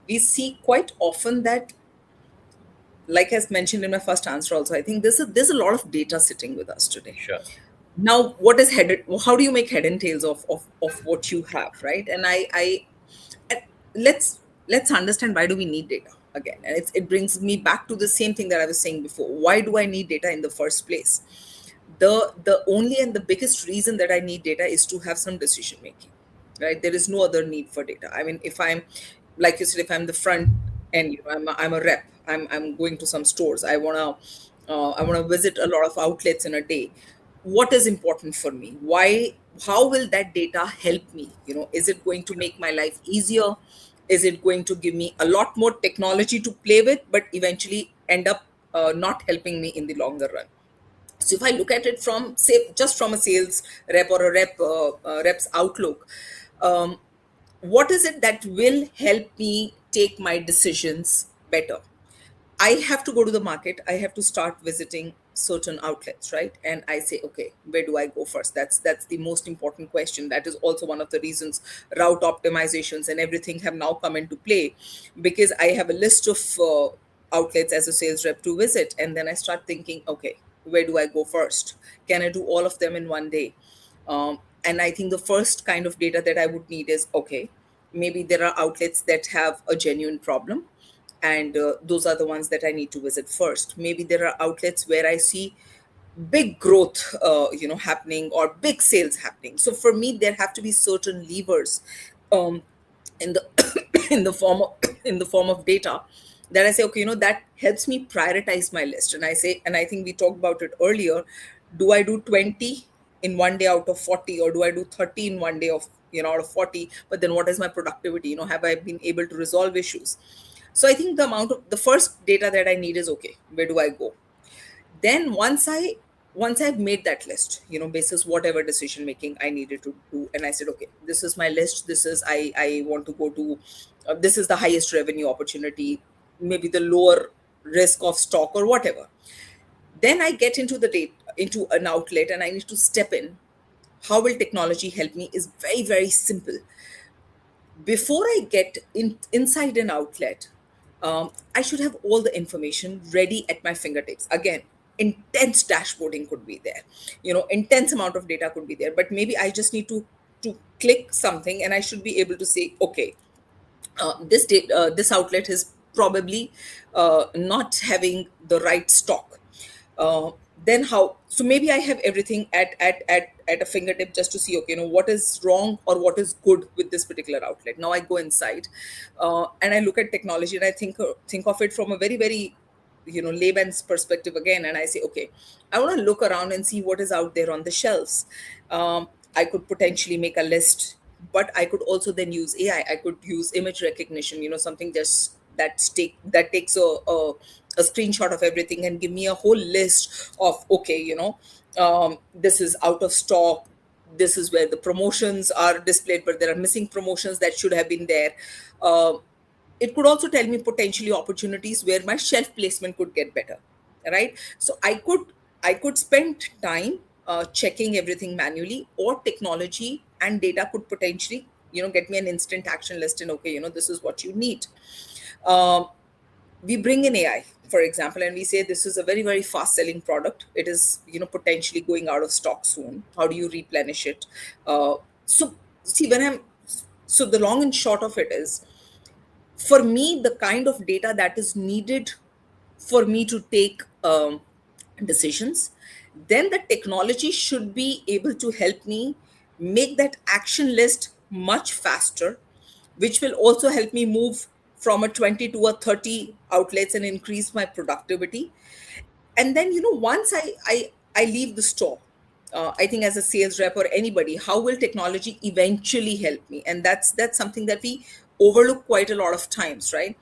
we see quite often that, like as mentioned in my first answer also, I think there's a lot of data sitting with us today. Sure. Now, what is headed, how do you make head and tails of what you have, right? And let's understand, why do we need data again? And it brings me back to the same thing that I was saying before. Why do I need data in the first place? The only and the biggest reason that I need data is to have some decision making, right? There is no other need for data. I mean, if I'm, like you said, if I'm the front end, I'm a rep, I'm going to some stores, I want to visit a lot of outlets in a day. What is important for me? Why? How will that data help me? Is it going to make my life easier? Is it going to give me a lot more technology to play with, but eventually end up not helping me in the longer run? So if I look at it from, say, just from a sales rep or a rep's outlook, um, what is it that will help me take my decisions better? I have to go to the market. I have to start visiting certain outlets, right? And I say, okay, where do I go first? That's the most important question. That is also one of the reasons route optimizations and everything have now come into play, because I have a list of outlets as a sales rep to visit, and then I start thinking, okay, where do I go first? Can I do all of them in one day? And I think the first kind of data that I would need is, okay, maybe there are outlets that have a genuine problem, and those are the ones that I need to visit first. Maybe there are outlets where I see big growth, happening, or big sales happening. So for me, there have to be certain levers, um, in the in the form of in the form of data, that I say, okay, that helps me prioritize my list. And I say, and I think we talked about it earlier, do I do 20 in one day out of 40, or do I do 30 in one day of, out of 40? But then what is my productivity? Have I been able to resolve issues? So I think the first data that I need is, okay, where do I go? Then once I've made that list, basis whatever decision making I needed to do, and I said, okay, this is my list, this is, I want to go to, this is the highest revenue opportunity, maybe the lower risk of stock or whatever. Then I get into the date into an outlet, and I need to step in. How will technology help me? Is very, very simple. Before I get inside an outlet, I should have all the information ready at my fingertips. Again, intense dashboarding could be there, intense amount of data could be there, but maybe I just need to click something, and I should be able to say, okay, this outlet is probably not having the right stock. uh, then how? So maybe I have everything at a fingertip, just to see, okay, what is wrong or what is good with this particular outlet. Now I go inside, and I look at technology, and I think of it from a very, very, layman's perspective again, and I say, okay, I want to look around and see what is out there on the shelves. I could potentially make a list, but I could also then use AI. I could use image recognition, something just that takes a screenshot of everything and give me a whole list of, okay, this is out of stock, this is where the promotions are displayed, but there are missing promotions that should have been there. uh, it could also tell me potentially opportunities where my shelf placement could get better, right? So I could spend time checking everything manually, or technology and data could potentially, get me an instant action list, and, okay, this is what you need. um, we bring in AI, for example, and we say, this is a very, very fast selling product. It is, potentially going out of stock soon. How do you replenish it? So see, so the long and short of it is, for me, the kind of data that is needed for me to take decisions, then the technology should be able to help me make that action list much faster, which will also help me move from a 20 to a 30 outlets and increase my productivity. And then, once I leave the store, I think as a sales rep or anybody, how will technology eventually help me? And that's something that we overlook quite a lot of times, right?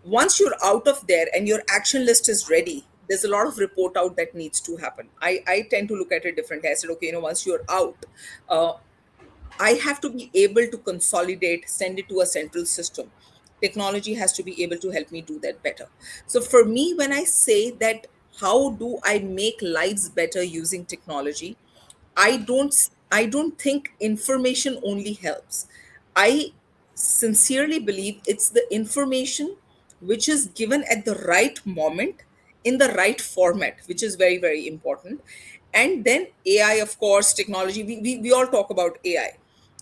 Once you're out of there and your action list is ready, there's a lot of report out that needs to happen. I tend to look at it differently. I said, okay, once you're out, uh, I have to be able to consolidate, send it to a central system. Technology has to be able to help me do that better. So for me, when I say that, how do I make lives better using technology? I don't think information only helps. I sincerely believe it's the information which is given at the right moment in the right format, which is very, very important. And then AI, of course, technology, we all talk about AI,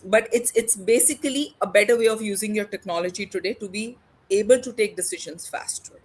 but it's basically a better way of using your technology today to be able to take decisions faster.